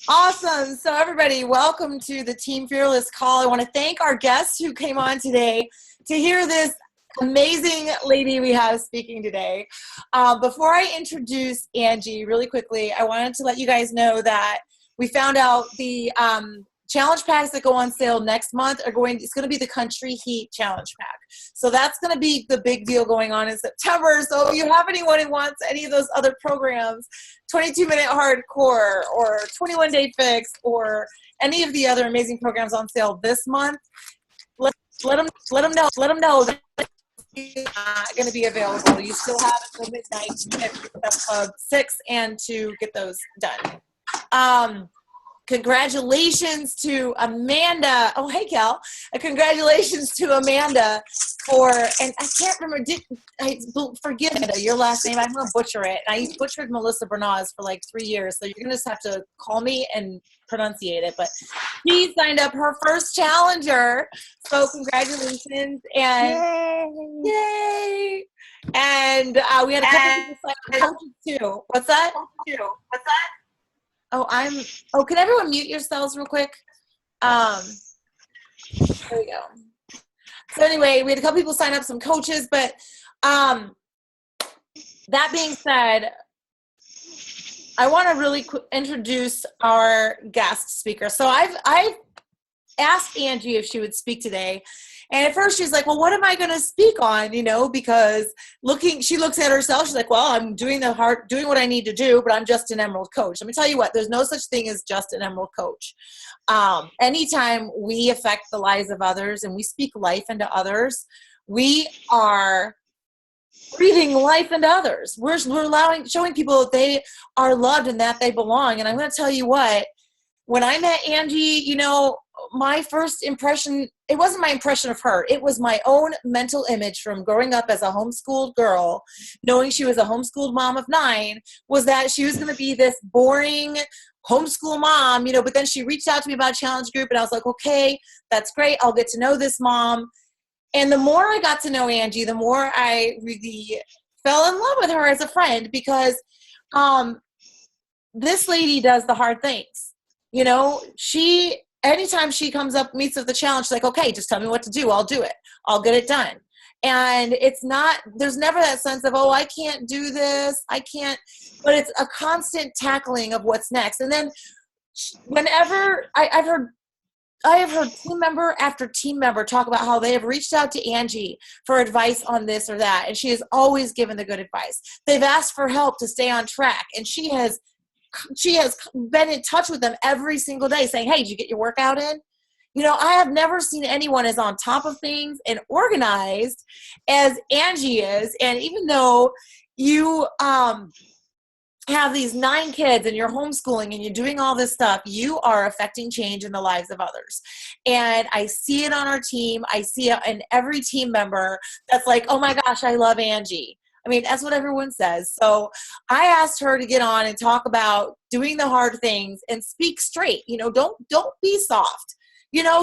Awesome. So everybody, welcome to the Team Fearless call. I want to thank our guests who came on today to hear this amazing lady we have speaking today. Before I introduce Angie really quickly, I wanted to let you guys know that we found out the challenge packs that go on sale next month it's going to be the Country Heat Challenge Pack. So that's going to be the big deal going on in September. So if you have anyone who wants any of those other programs, 22-minute hardcore or 21-day fix or any of the other amazing programs on sale this month, let them know that it's going to be available. You still have until midnight to get Club 6 and to get those done. Congratulations to Amanda. Oh, hey, Cal. Congratulations to Amanda and I can't remember, forgive me, your last name. I'm going to butcher it. I butchered Melissa Bernaz for like 3 years, so you're going to just have to call me and pronunciate it. But she signed up her first challenger, so congratulations. And yay! And we had a couple people sign up too. What's that? Can everyone mute yourselves real quick? There we go. So anyway, we had a couple people sign up, some coaches, but that being said, I want to really introduce our guest speaker. So I've asked Angie if she would speak today. And at first she's like, well, what am I going to speak on? Because she looks at herself. She's like, well, I'm doing what I need to do, but I'm just an Emerald coach. Let me tell you what, there's no such thing as just an Emerald coach. Anytime we affect the lives of others and we speak life into others, we are breathing life into others. We're showing people that they are loved and that they belong. And I'm going to tell you what, when I met Angie, my first impression, it wasn't my impression of her. It was my own mental image from growing up as a homeschooled girl, knowing she was a homeschooled mom of 9, was that she was going to be this boring homeschool mom, but then she reached out to me about a challenge group and I was like, okay, that's great. I'll get to know this mom. And the more I got to know Angie, the more I really fell in love with her as a friend because this lady does the hard things. Anytime she comes up, meets with the challenge, she's like, okay, just tell me what to do. I'll do it. I'll get it done. And there's never that sense of, oh, I can't do this. I can't, but it's a constant tackling of what's next. And then whenever I have heard team member after team member talk about how they have reached out to Angie for advice on this or that. And she has always given the good advice. They've asked for help to stay on track. And she has been in touch with them every single day saying, hey, did you get your workout in? I have never seen anyone as on top of things and organized as Angie is. And even though you have these 9 kids and you're homeschooling and you're doing all this stuff, you are affecting change in the lives of others. And I see it on our team. I see it in every team member that's like, oh my gosh, I love Angie. I mean, that's what everyone says. So I asked her to get on and talk about doing the hard things and speak straight. Don't be soft.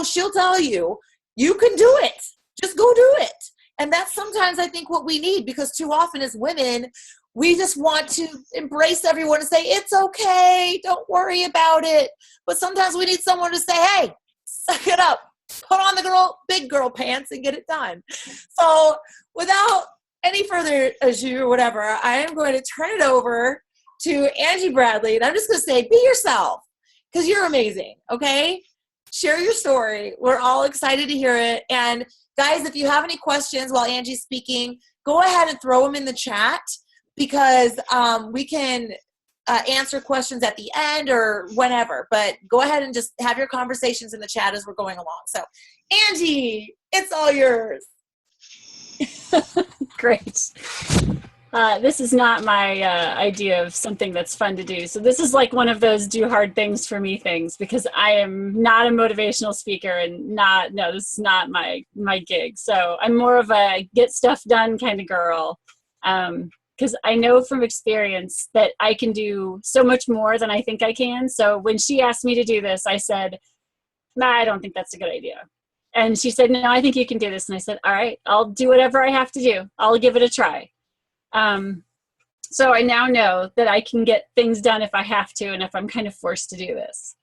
She'll tell you, you can do it. Just go do it. And that's sometimes I think what we need, because too often as women, we just want to embrace everyone and say, it's okay. Don't worry about it. But sometimes we need someone to say, hey, suck it up. Put on the big girl pants and get it done. So without any further ado or whatever, I am going to turn it over to Angie Bradley. And I'm just going to say, be yourself, because you're amazing, okay? Share your story. We're all excited to hear it. And guys, if you have any questions while Angie's speaking, go ahead and throw them in the chat, because we can answer questions at the end or whenever. But go ahead and just have your conversations in the chat as we're going along. So, Angie, it's all yours. Great. This is not my idea of something that's fun to do. So this is like one of those do hard things for me things, because I am not a motivational speaker and this is not my gig. So I'm more of a get stuff done kind of girl. Because I know from experience that I can do so much more than I think I can. So when she asked me to do this, I said, nah, I don't think that's a good idea. And she said, no, I think you can do this. And I said, all right, I'll do whatever I have to do. I'll give it a try. So I now know that I can get things done if I have to and if I'm kind of forced to do this.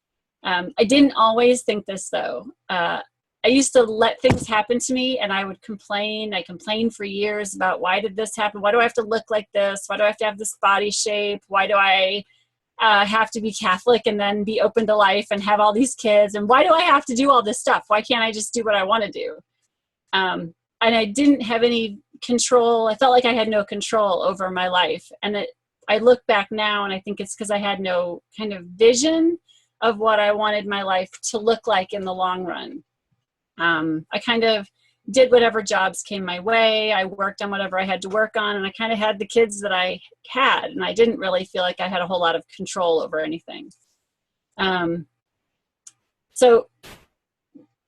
I didn't always think this, though. I used to let things happen to me and I would complain. I complained for years about, why did this happen? Why do I have to look like this? Why do I have to have this body shape? Why do I have to be Catholic and then be open to life and have all these kids? And why do I have to do all this stuff? Why can't I just do what I want to do? And I didn't have any control. I felt like I had no control over my life. And I look back now and I think it's because I had no kind of vision of what I wanted my life to look like in the long run. I kind of did whatever jobs came my way. I worked on whatever I had to work on, and I kind of had the kids that I had, and I didn't really feel like I had a whole lot of control over anything. So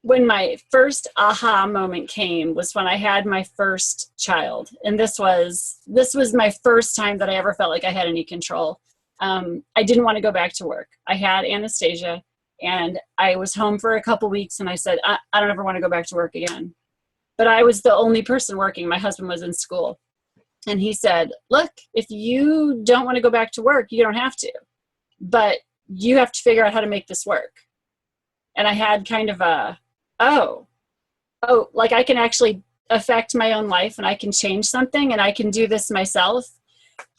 when my first aha moment came was when I had my first child. And this was my first time that I ever felt like I had any control. I didn't want to go back to work. I had anesthesia and I was home for a couple weeks, and I said, I don't ever want to go back to work again. But I was the only person working. My husband was in school. And he said, look, if you don't want to go back to work, you don't have to. But you have to figure out how to make this work. And I had kind of like I can actually affect my own life and I can change something and I can do this myself.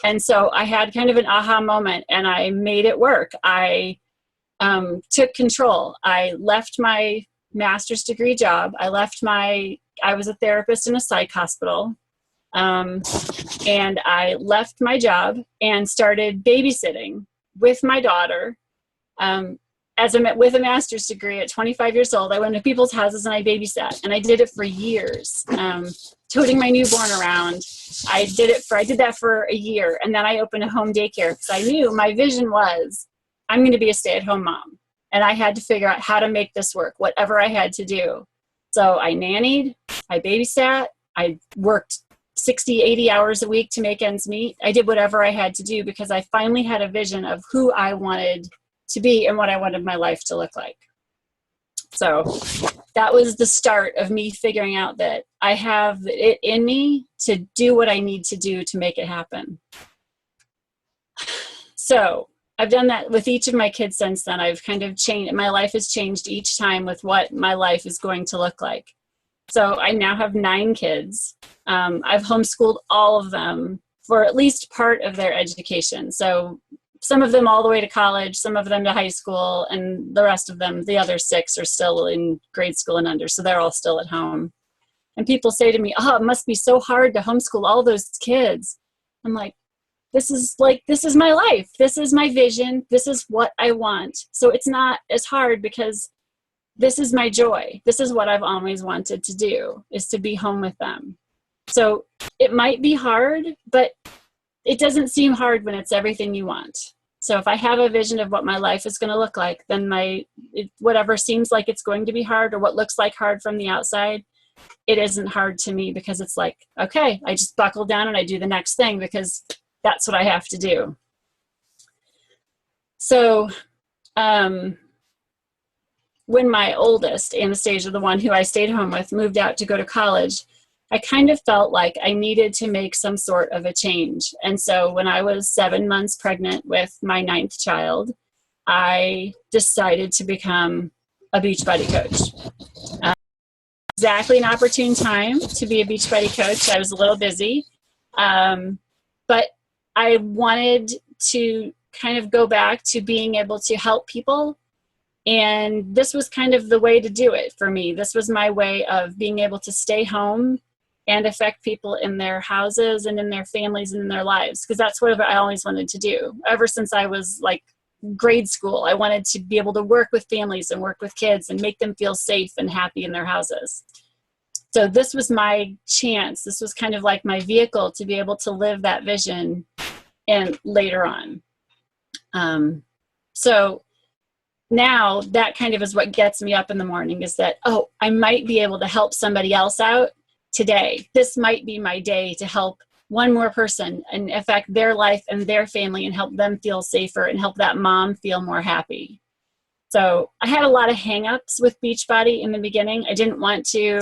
And so I had kind of an aha moment and I made it work. I took control. I left my master's degree job. I was a therapist in a psych hospital. And I left my job and started babysitting with my daughter. As I'm with a master's degree at 25 years old, I went to people's houses and I babysat, and I did it for years, toting my newborn around. I did that for a year, and then I opened a home daycare because I knew my vision was I'm going to be a stay-at-home mom, and I had to figure out how to make this work, whatever I had to do. So I nannied, I babysat, I worked 60, 80 hours a week to make ends meet. I did whatever I had to do because I finally had a vision of who I wanted to be and what I wanted my life to look like. So that was the start of me figuring out that I have it in me to do what I need to do to make it happen. So I've done that with each of my kids since then. I've kind of changed. My life has changed each time with what my life is going to look like. So I now have 9 kids. I've homeschooled all of them for at least part of their education. So some of them all the way to college, some of them to high school, and the rest of them, the other 6, are still in grade school and under. So they're all still at home. And people say to me, oh, it must be so hard to homeschool all those kids. I'm like, this is my life. This is my vision. This is what I want. So it's not as hard because this is my joy. This is what I've always wanted to do, is to be home with them. So it might be hard, but it doesn't seem hard when it's everything you want. So if I have a vision of what my life is going to look like, then whatever seems like it's going to be hard or what looks like hard from the outside, it isn't hard to me because it's like, okay, I just buckle down and I do the next thing because that's what I have to do. So when my oldest, Anastasia, the one who I stayed home with, moved out to go to college, I kind of felt like I needed to make some sort of a change. And so when I was 7 months pregnant with my 9th child, I decided to become a Beachbody coach. Exactly an opportune time to be a Beachbody coach. I was a little busy, but I wanted to kind of go back to being able to help people. And this was kind of the way to do it for me. This was my way of being able to stay home and affect people in their houses and in their families and in their lives, because that's what I always wanted to do. Ever since I was like grade school, I wanted to be able to work with families and work with kids and make them feel safe and happy in their houses. So this was my chance. This was kind of like my vehicle to be able to live that vision and later on. So now that kind of is what gets me up in the morning, is that, oh, I might be able to help somebody else out today. This might be my day to help one more person and affect their life and their family and help them feel safer and help that mom feel more happy. So I had a lot of hang-ups with Beachbody in the beginning. I didn't want to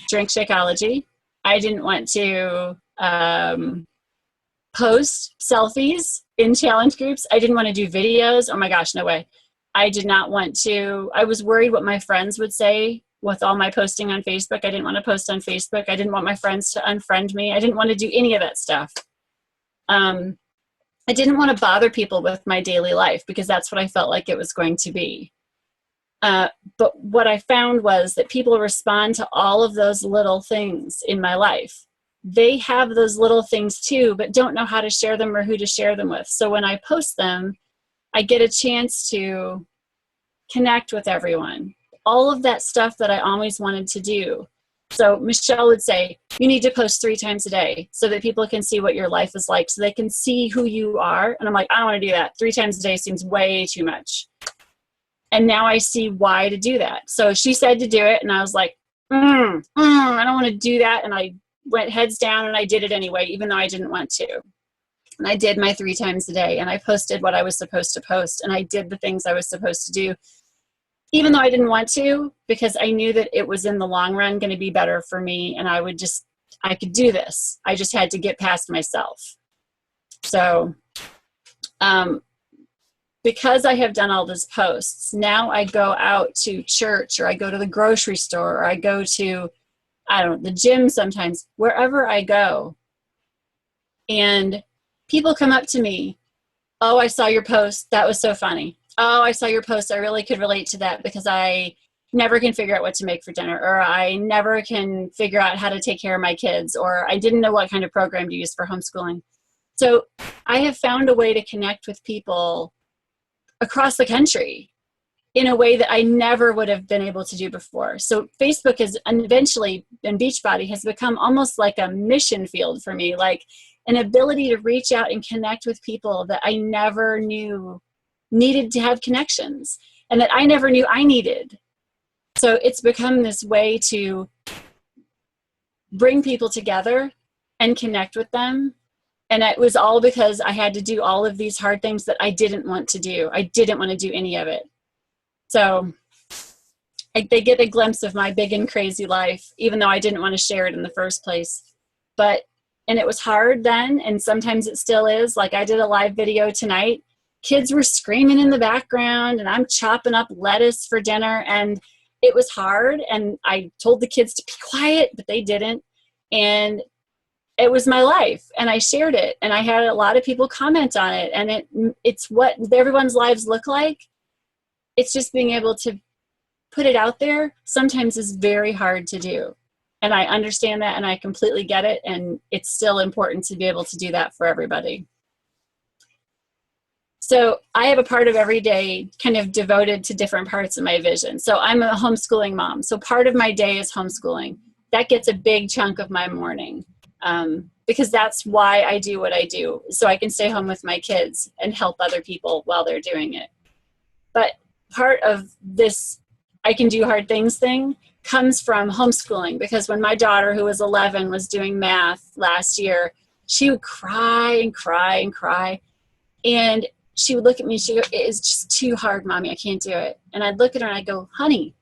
drink Shakeology. I didn't want to post selfies in challenge groups. I didn't want to do videos. Oh my gosh, no way. I did not want to. I was worried what my friends would say with all my posting on Facebook. I didn't want to post on Facebook. I didn't want my friends to unfriend me. I didn't want to do any of that stuff. I didn't want to bother people with my daily life because that's what I felt like it was going to be. But what I found was that people respond to all of those little things in my life. They have those little things too, but don't know how to share them or who to share them with. So when I post them, I get a chance to connect with everyone. All of that stuff that I always wanted to do. So Michelle would say, you need to post 3 times a day so that people can see what your life is like, so they can see who you are. And I'm like, I don't want to do that. 3 times a day seems way too much. And now I see why to do that. So she said to do it, and I was like, I don't want to do that. And I went heads down and I did it anyway, even though I didn't want to. And I did my 3 times a day, and I posted what I was supposed to post, and I did the things I was supposed to do, even though I didn't want to, because I knew that it was in the long run going to be better for me, and I could do this. I just had to get past myself. So, because I have done all these posts, now I go out to church, or I go to the grocery store, or I go to, the gym sometimes, wherever I go. And people come up to me, oh, I saw your post. That was so funny. Oh, I saw your post. I really could relate to that because I never can figure out what to make for dinner, or I never can figure out how to take care of my kids, or I didn't know what kind of program to use for homeschooling. So I have found a way to connect with people across the country in a way that I never would have been able to do before. So Facebook has eventually, and Beachbody has become almost like a mission field for me, like an ability to reach out and connect with people that I never knew needed to have connections, and that I never knew I needed. So it's become this way to bring people together and connect with them. And it was all because I had to do all of these hard things that I didn't want to do. I didn't want to do any of it. So they get a glimpse of my big and crazy life, even though I didn't want to share it in the first place. And it was hard then, and sometimes it still is. Like, I did a live video tonight. Kids were screaming in the background, and I'm chopping up lettuce for dinner, and it was hard. And I told the kids to be quiet, but they didn't. And it was my life, and I shared it, and I had a lot of people comment on it, and it's what everyone's lives look like. It's just being able to put it out there sometimes is very hard to do. And I understand that, and I completely get it, and it's still important to be able to do that for everybody. So I have a part of every day kind of devoted to different parts of my vision. So I'm a homeschooling mom. So part of my day is homeschooling. That gets a big chunk of my morning, because that's why I do what I do. So I can stay home with my kids and help other people while they're doing it. But part of this I can do hard things thing comes from homeschooling, because when my daughter, who was 11, was doing math last year, she would cry and cry and cry. And she would look at me and she'd go, "It is just too hard, Mommy. I can't do it." And I'd look at her and I'd go, "Honey,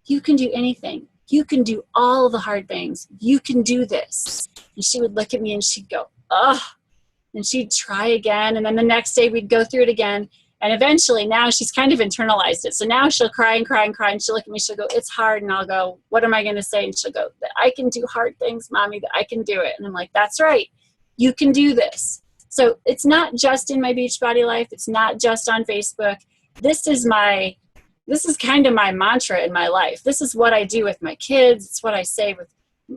you can do anything. You can do all the hard things. You can do this." And she would look at me and she'd go, "Ugh." And she'd try again. And then the next day we'd go through it again. And eventually now she's kind of internalized it. So now she'll cry and cry and cry. And she'll look at me, she'll go, "It's hard." And I'll go, "What am I going to say?" And she'll go, "That I can do hard things, Mommy, that I can do it." And I'm like, "That's right. You can do this." So it's not just in my Beachbody life. It's not just on Facebook. This is kind of my mantra in my life. This is what I do with my kids. It's what I say with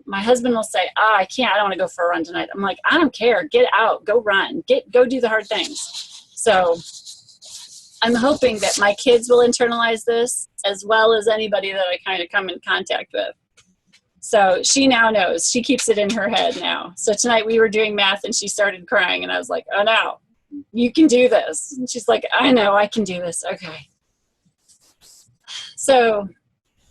my husband. Will say, I can't, I don't want to go for a run tonight. I'm like, I don't care. Get out, go run, go do the hard things. So I'm hoping that my kids will internalize this, as well as anybody that I kind of come in contact with. So she now knows. She keeps it in her head now. So tonight we were doing math and she started crying, and I was like, "Oh no, you can do this." And she's like, "I know, I can do this." Okay. So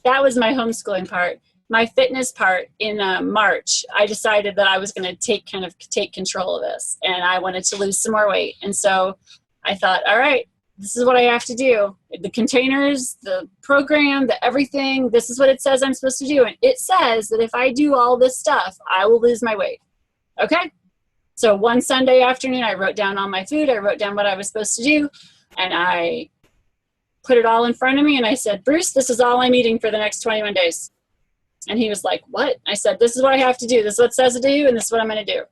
that was my homeschooling part. My fitness part, in March, I decided that I was going to take control of this, and I wanted to lose some more weight. And so I thought, all right, this is what I have to do. The containers, the program, the everything, this is what it says I'm supposed to do. And it says that if I do all this stuff, I will lose my weight. Okay. So one Sunday afternoon, I wrote down all my food. I wrote down what I was supposed to do, and I put it all in front of me. And I said, Bruce, this is all I'm eating for the next 21 days. And he was like, what? I said, this is what I have to do. This is what it says to do, and this is what I'm going to do.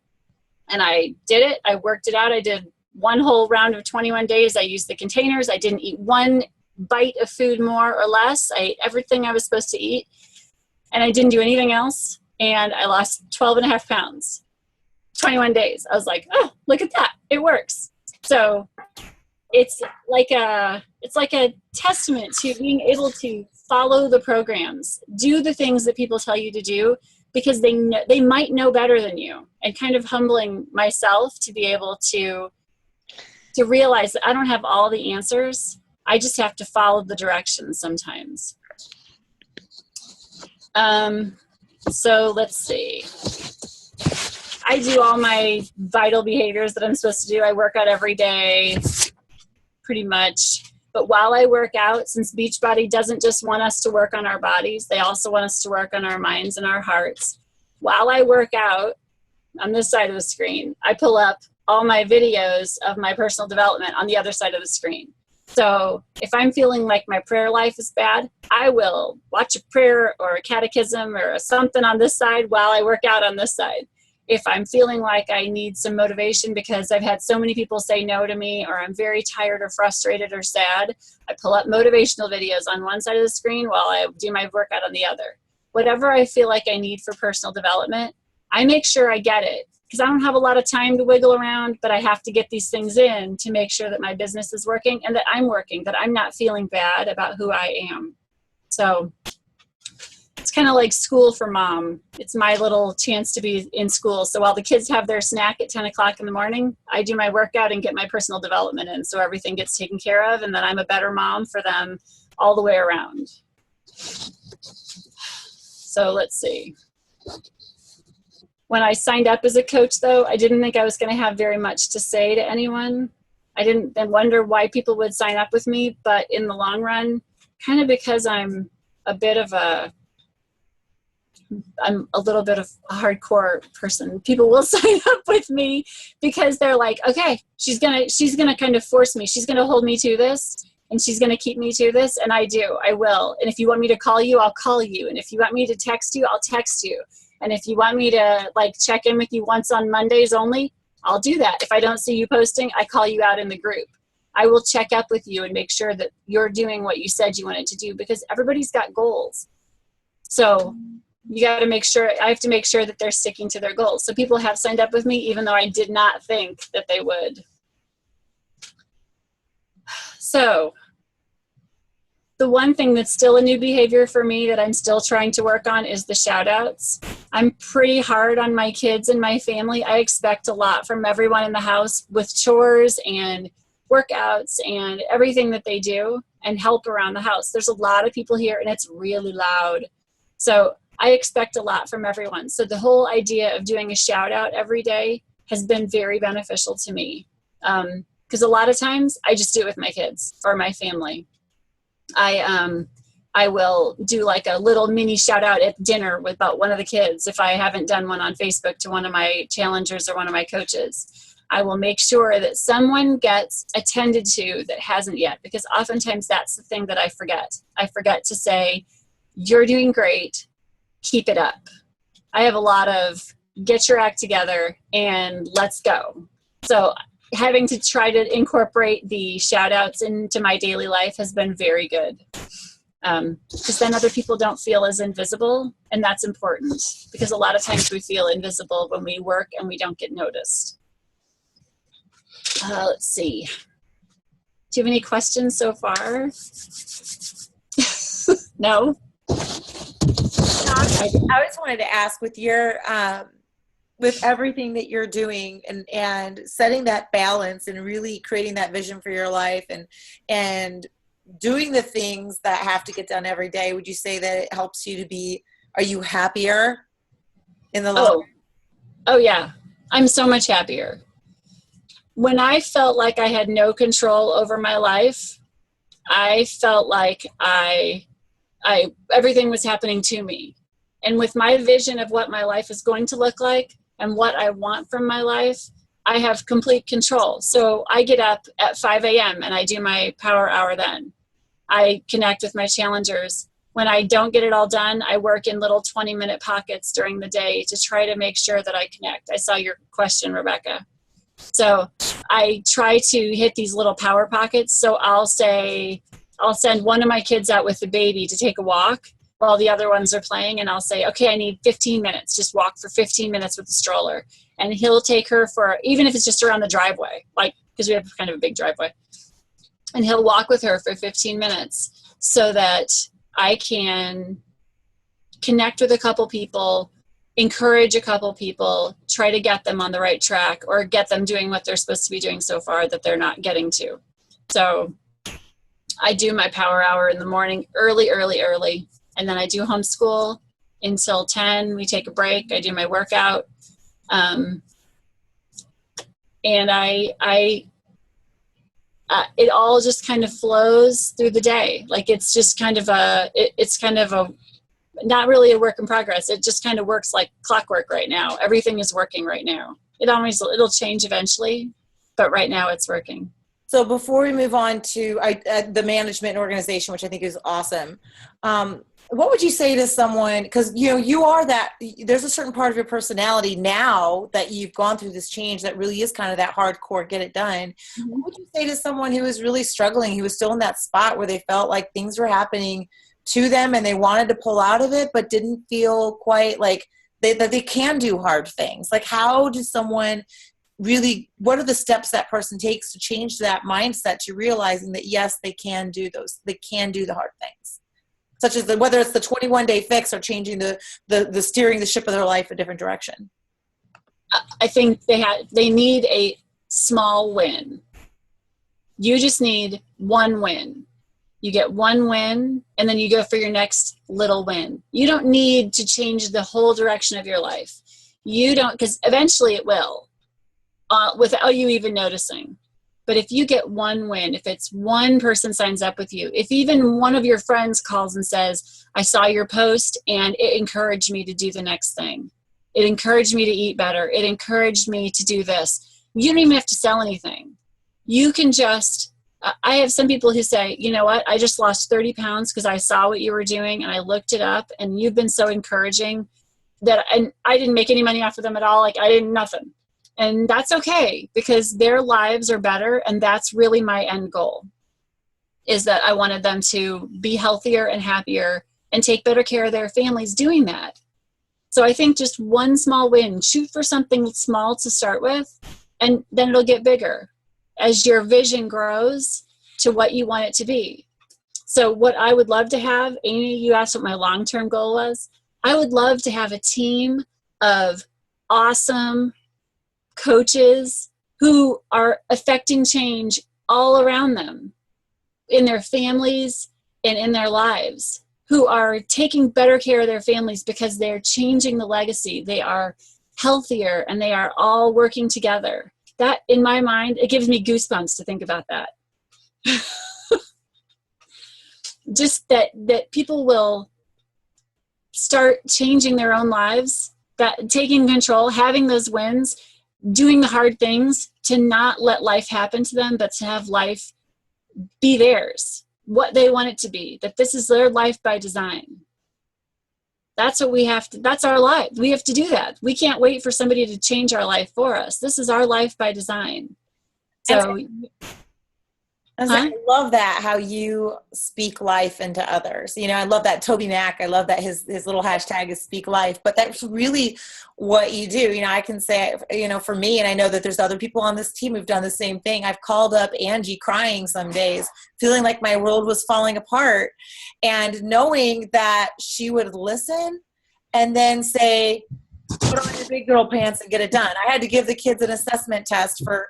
And I did it. I worked it out. I did one whole round of 21 days. I used the containers. I didn't eat one bite of food more or less. I ate everything I was supposed to eat, and I didn't do anything else. And I lost 12 and a half pounds, 21 days. I was like, oh, look at that. It works. So it's like a testament to being able to follow the programs, do the things that people tell you to do, because they might know better than you, and kind of humbling myself to be able to realize that I don't have all the answers. I just have to follow the directions sometimes. So let's see. I do all my vital behaviors that I'm supposed to do. I work out every day, pretty much. But while I work out, since Beachbody doesn't just want us to work on our bodies, they also want us to work on our minds and our hearts. While I work out, on this side of the screen, I pull up all my videos of my personal development on the other side of the screen. So if I'm feeling like my prayer life is bad, I will watch a prayer or a catechism or something on this side while I work out on this side. If I'm feeling like I need some motivation because I've had so many people say no to me, or I'm very tired or frustrated or sad, I pull up motivational videos on one side of the screen while I do my workout on the other. Whatever I feel like I need for personal development, I make sure I get it, because I don't have a lot of time to wiggle around, but I have to get these things in to make sure that my business is working and that I'm working, that I'm not feeling bad about who I am. So it's kind of like school for mom. It's my little chance to be in school. So while the kids have their snack at 10 o'clock in the morning, I do my workout and get my personal development in, so everything gets taken care of, and then I'm a better mom for them all the way around. So let's see. When I signed up as a coach, though, I didn't think I was going to have very much to say to anyone. I didn't then wonder why people would sign up with me, but in the long run, kind of because I'm a little bit of a hardcore person, people will sign up with me because they're like, okay, she's gonna kind of force me. She's gonna hold me to this, and she's gonna keep me to this, and I will. And if you want me to call you, I'll call you. And if you want me to text you, I'll text you. And if you want me to check in with you once on Mondays only, I'll do that. If I don't see you posting, I call you out in the group. I will check up with you and make sure that you're doing what you said you wanted to do, because everybody's got goals. So you got to make sure, I have to make sure that they're sticking to their goals. So people have signed up with me, even though I did not think that they would. So the one thing that's still a new behavior for me that I'm still trying to work on is the shout outs. I'm pretty hard on my kids and my family. I expect a lot from everyone in the house with chores and workouts and everything that they do and help around the house. There's a lot of people here and it's really loud. So I expect a lot from everyone. So the whole idea of doing a shout out every day has been very beneficial to me. Because a lot of times I just do it with my kids or my family. I will do like a little mini shout out at dinner with about one of the kids if I haven't done one on Facebook to one of my challengers or one of my coaches. I will make sure that someone gets attended to that hasn't yet, because oftentimes that's the thing that I forget. I forget to say, you're doing great, keep it up. I have a lot of get your act together and let's go. So having to try to incorporate the shout outs into my daily life has been very good. Because then other people don't feel as invisible, and that's important, because a lot of times we feel invisible when we work and we don't get noticed. Let's see. Do you have any questions so far? No? I just wanted to ask, with your with everything that you're doing and setting that balance and really creating that vision for your life and doing the things that have to get done every day, would you say that it helps you to be, are you happier in the long run? Oh yeah, I'm so much happier. When I felt like I had no control over my life, I felt like everything was happening to me. And with my vision of what my life is going to look like and what I want from my life, I have complete control. So I get up at 5 a.m. and I do my power hour then. I connect with my challengers. When I don't get it all done, I work in little 20-minute pockets during the day to try to make sure that I connect. I saw your question, Rebecca. So I try to hit these little power pockets. So I'll send one of my kids out with the baby to take a walk while the other ones are playing. And I'll say, okay, I need 15 minutes. Just walk for 15 minutes with the stroller. And he'll take her for, even if it's just around the driveway, like, because we have kind of a big driveway. And he'll walk with her for 15 minutes so that I can connect with a couple people, encourage a couple people, try to get them on the right track or get them doing what they're supposed to be doing so far that they're not getting to. So I do my power hour in the morning early. And then I do homeschool until 10. We take a break. I do my workout. And it all just kind of flows through the day. Like it's just kind of not really a work in progress. It just kind of works like clockwork right now. Everything is working right now. It'll change eventually, but right now it's working. So before we move on to the management and organization, which I think is awesome, what would you say to someone, because you are that, there's a certain part of your personality now that you've gone through this change that really is kind of that hardcore get it done. Mm-hmm. What would you say to someone who is really struggling, who was still in that spot where they felt like things were happening to them and they wanted to pull out of it but didn't feel quite like that they can do hard things? Like, how does someone really, what are the steps that person takes to change that mindset to realizing that yes, they can do the hard things, such as whether it's the 21-day fix or changing the steering the ship of their life a different direction? I think they need a small win. You just need one win. You get one win and then you go for your next little win. You don't need to change the whole direction of your life. You don't, because eventually it will, without you even noticing. But if you get one win, if it's one person signs up with you, if even one of your friends calls and says, I saw your post and it encouraged me to do the next thing. It encouraged me to eat better. It encouraged me to do this. You don't even have to sell anything. You can just, I have some people who say, you know what, I just lost 30 pounds because I saw what you were doing and I looked it up and you've been so encouraging that, and I didn't make any money off of them at all. Like I didn't, nothing. And that's okay because their lives are better. And that's really my end goal, is that I wanted them to be healthier and happier and take better care of their families doing that. So I think just one small win, shoot for something small to start with, and then it'll get bigger as your vision grows to what you want it to be. So what I would love to have, Amy, you asked what my long-term goal was. I would love to have a team of awesome coaches who are affecting change all around them in their families and in their lives, who are taking better care of their families because they're changing the legacy. They are healthier and they are all working together. That, in my mind, it gives me goosebumps to think about that. Just that people will start changing their own lives, that taking control, having those wins, doing the hard things, to not let life happen to them, but to have life be theirs, what they want it to be, that this is their life by design. That's what we have to, that's our life. We have to do that. We can't wait for somebody to change our life for us. This is our life by design. So I love that, how you speak life into others. I love that Toby Mac. I love that his little hashtag is speak life, but that's really what you do. I can say, for me, and I know that there's other people on this team who've done the same thing. I've called up Angie crying some days, feeling like my world was falling apart, and knowing that she would listen and then say, put on your big girl pants and get it done. I had to give the kids an assessment test for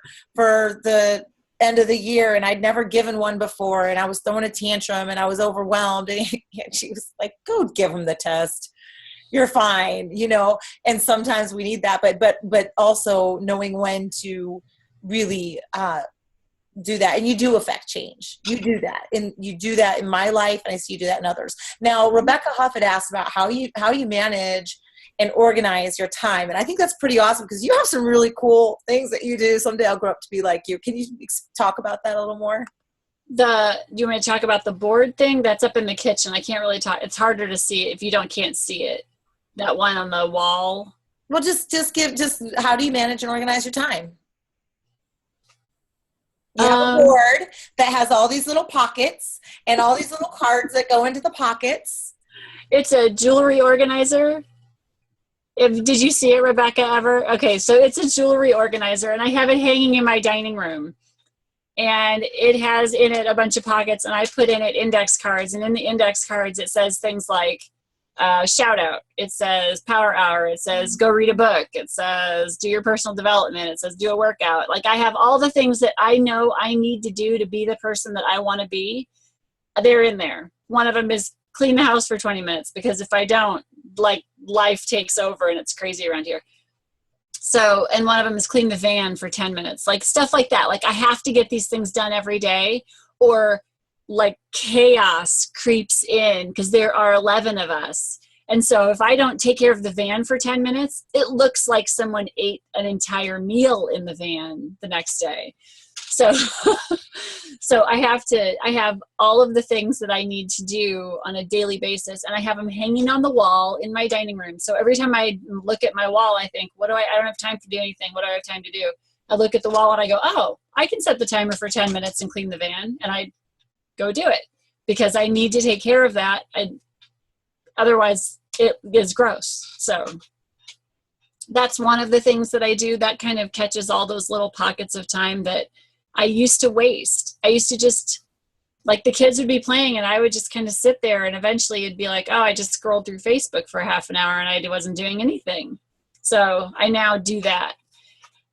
the end of the year, and I'd never given one before, and I was throwing a tantrum and I was overwhelmed, and she was like, go give them the test, you're fine, and sometimes we need that, but also knowing when to really do that. And you do affect change. You do that, and you do that in my life, and I see you do that in others. Now, Rebecca Huff had asked about how you manage and organize your time. And I think that's pretty awesome because you have some really cool things that you do. Someday I'll grow up to be like you. Can you talk about that a little more? Do you want me to talk about the board thing? That's up in the kitchen. I can't really talk. It's harder to see if you can't see it. That one on the wall. Well, just how do you manage and organize your time? You have a board that has all these little pockets and all these little cards that go into the pockets. It's a jewelry organizer. Did you see it, Rebecca, ever? Okay, so it's a jewelry organizer, and I have it hanging in my dining room. And it has in it a bunch of pockets, and I put in it index cards. And in the index cards, it says things like shout out. It says power hour. It says go read a book. It says do your personal development. It says do a workout. Like, I have all the things that I know I need to do to be the person that I want to be. They're in there. One of them is clean the house for 20 minutes, because if I don't, like, life takes over and it's crazy around here. So, and one of them is clean the van for 10 minutes, like stuff like that. Like, I have to get these things done every day, or like chaos creeps in because there are 11 of us. And so if I don't take care of the van for 10 minutes, it looks like someone ate an entire meal in the van the next day. So, so I have all of the things that I need to do on a daily basis, and I have them hanging on the wall in my dining room. So every time I look at my wall, I think, I don't have time to do anything. What do I have time to do? I look at the wall and I go, oh, I can set the timer for 10 minutes and clean the van, and I go do it because I need to take care of that. Otherwise it is gross. So that's one of the things that I do that kind of catches all those little pockets of time that I used to waste. I used to just, like, the kids would be playing and I would just kind of sit there, and eventually it'd be like, oh, I just scrolled through Facebook for half an hour and I wasn't doing anything. So I now do that.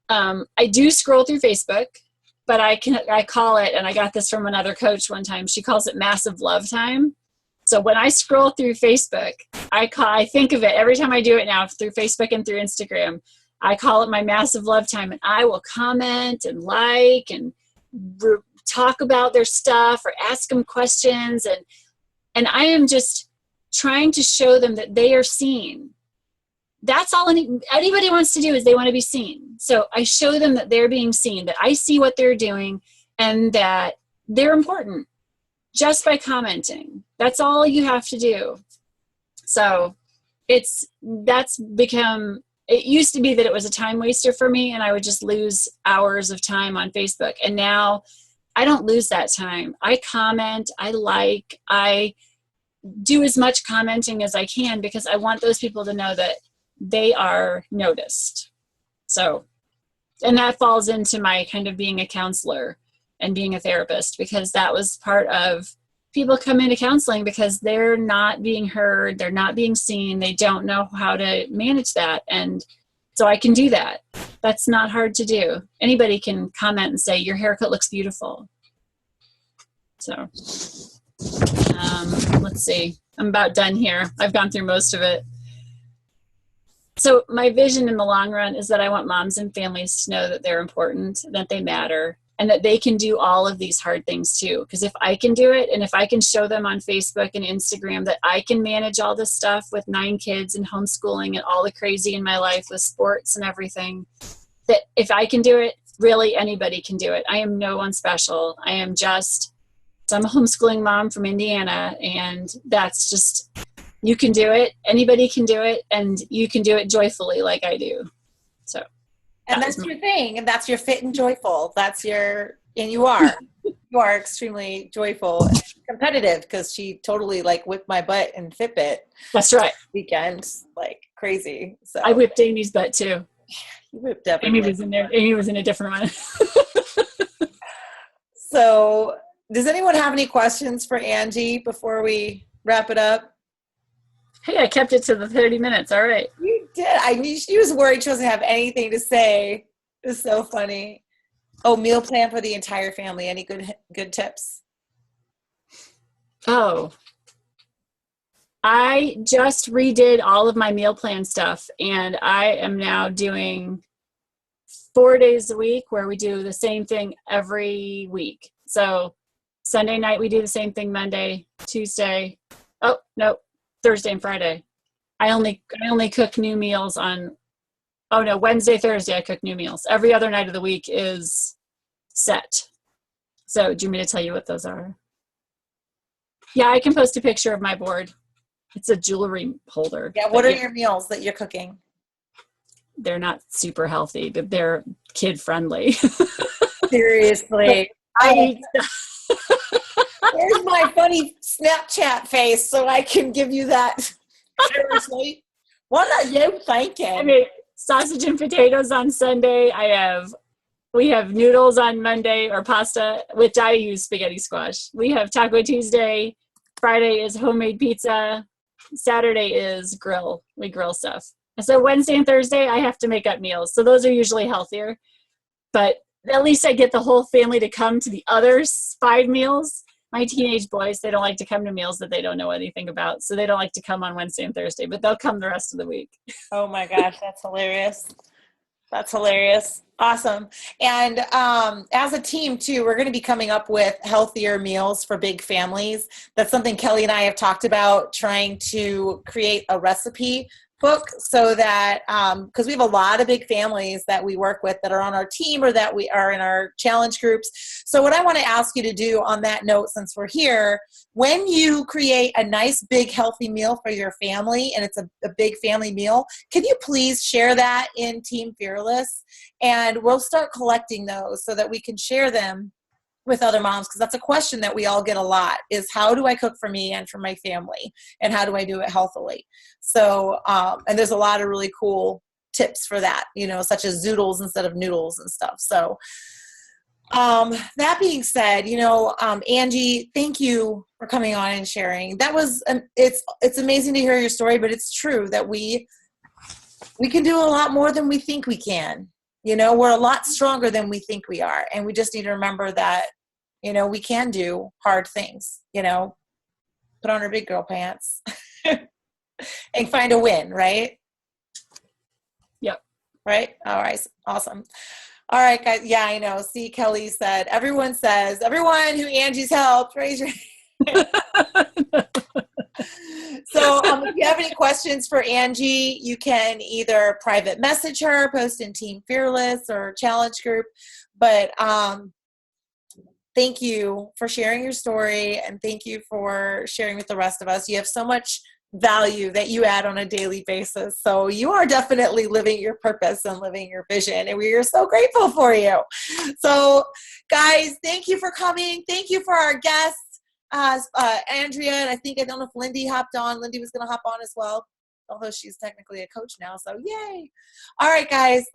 I do scroll through Facebook, but I call it, and I got this from another coach one time, she calls it massive love time. So when I scroll through Facebook, I think of it every time I do it now through Facebook and through Instagram. I call it my massive love time, and I will comment and like and talk about their stuff or ask them questions. And I am just trying to show them that they are seen. That's all anybody wants to do, is they want to be seen. So I show them that they're being seen, that I see what they're doing, and that they're important just by commenting. That's all you have to do. So that's become, it used to be that it was a time waster for me, and I would just lose hours of time on Facebook. And now I don't lose that time. I comment, I do as much commenting as I can, because I want those people to know that they are noticed. So, and that falls into my kind of being a counselor and being a therapist, because that was part of people come into counseling because they're not being heard, they're not being seen, they don't know how to manage that. And so I can do that. That's not hard to do. Anybody can comment and say, your haircut looks beautiful. So, let's see. I'm about done here. I've gone through most of it. So my vision in the long run is that I want moms and families to know that they're important, that they matter, and that they can do all of these hard things too. Because if I can do it, and if I can show them on Facebook and Instagram that I can manage all this stuff with 9 kids and homeschooling and all the crazy in my life with sports and everything, that if I can do it, really anybody can do it. I am no one special. I'm a homeschooling mom from Indiana, and that's just, you can do it. Anybody can do it, and you can do it joyfully like I do. So, and that's your thing, and that's your fit and joyful. And you are extremely joyful and competitive, because she totally like whipped my butt in Fitbit. That's right. Weekend, like crazy. So I whipped Amy's butt too. You whipped up. Amy was in there. Amy was in a different one. So, does anyone have any questions for Angie before we wrap it up? Hey, I kept it to the 30 minutes. All right. You did. I knew she was worried she doesn't have anything to say. It's so funny. Oh, meal plan for the entire family. Any good tips? Oh, I just redid all of my meal plan stuff, and I am now doing 4 days a week where we do the same thing every week. So Sunday night we do the same thing, Monday, Tuesday. Oh, no, Thursday and Friday. I only cook new meals on, oh no, Wednesday, Thursday I cook new meals. Every other night of the week is set. So do you want me to tell you what those are? Yeah, I can post a picture of my board. It's a jewelry holder. Yeah, what are your meals that you're cooking? They're not super healthy, but they're kid friendly. Seriously. I eat Here's my funny Snapchat face so I can give you that. Seriously. What are you thinking? I mean, sausage and potatoes on Sunday. We have noodles on Monday, or pasta, which I use spaghetti squash. We have Taco Tuesday. Friday is homemade pizza. Saturday is grill. We grill stuff. And so Wednesday and Thursday, I have to make up meals. So those are usually healthier. But at least I get the whole family to come to the other 5 meals. My teenage boys, they don't like to come to meals that they don't know anything about. So they don't like to come on Wednesday and Thursday, but they'll come the rest of the week. Oh my gosh, that's hilarious. That's hilarious. Awesome. And as a team too, we're going to be coming up with healthier meals for big families. That's something Kelly and I have talked about, trying to create a recipe book so that, because we have a lot of big families that we work with that are on our team or that we are in our challenge groups. So what I want to ask you to do on that note, since we're here, when you create a nice big healthy meal for your family, and it's a big family meal, can you please share that in Team Fearless? And we'll start collecting those so that we can share them with other moms, because that's a question that we all get a lot, is how do I cook for me and for my family, and how do I do it healthily? So and there's a lot of really cool tips for that, such as zoodles instead of noodles and stuff. So that being said, Angie, thank you for coming on and sharing. That was it's amazing to hear your story, but it's true that we can do a lot more than we think we can. We're a lot stronger than we think we are. And we just need to remember that, we can do hard things, put on our big girl pants and find a win, right? Yep. Right? All right. Awesome. All right, guys. Yeah, I know. See, Kelly said, everyone who Angie's helped, raise your hand. So if you have any questions for Angie, you can either private message her, post in Team Fearless or challenge group. But thank you for sharing your story, and thank you for sharing with the rest of us. You have so much value that you add on a daily basis. So you are definitely living your purpose and living your vision, and we are so grateful for you. So guys, thank you for coming. Thank you for our guests. Andrea, and I don't know if Lindy hopped on. Lindy was going to hop on as well, although she's technically a coach now, so yay. All right, guys.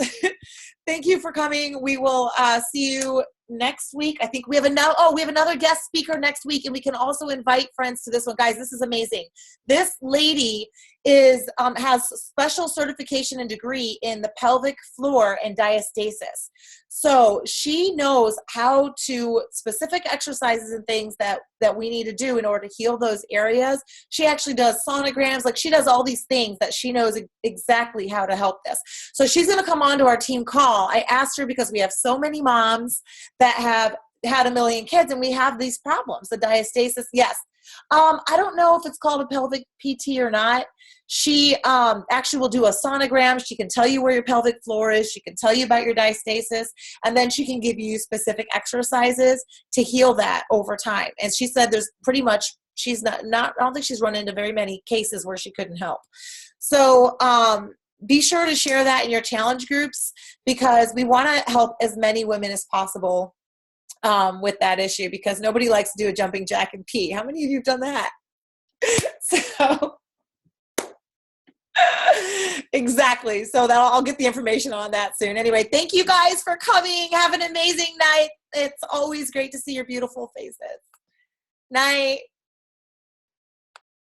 Thank you for coming. We will see you next week. I think we have another guest speaker next week, and we can also invite friends to this one. Guys, this is amazing. This lady has special certification and degree in the pelvic floor and diastasis. So she knows how to specific exercises and things that we need to do in order to heal those areas. She actually does sonograms. She does all these things that she knows exactly how to help this. So she's going to come on to our team call. I asked her because we have so many moms that have had a million kids, and we have these problems. The diastasis, yes. I don't know if it's called a pelvic PT or not. She actually will do a sonogram. She can tell you where your pelvic floor is. She can tell you about your diastasis, and then she can give you specific exercises to heal that over time. And she said there's pretty much, she's not I don't think she's run into very many cases where she couldn't help. So be sure to share that in your challenge groups, because we want to help as many women as possible with that issue, because nobody likes to do a jumping jack and pee. How many of you have done that? So exactly. So I'll get the information on that soon. Anyway, thank you guys for coming. Have an amazing night. It's always great to see your beautiful faces. Night.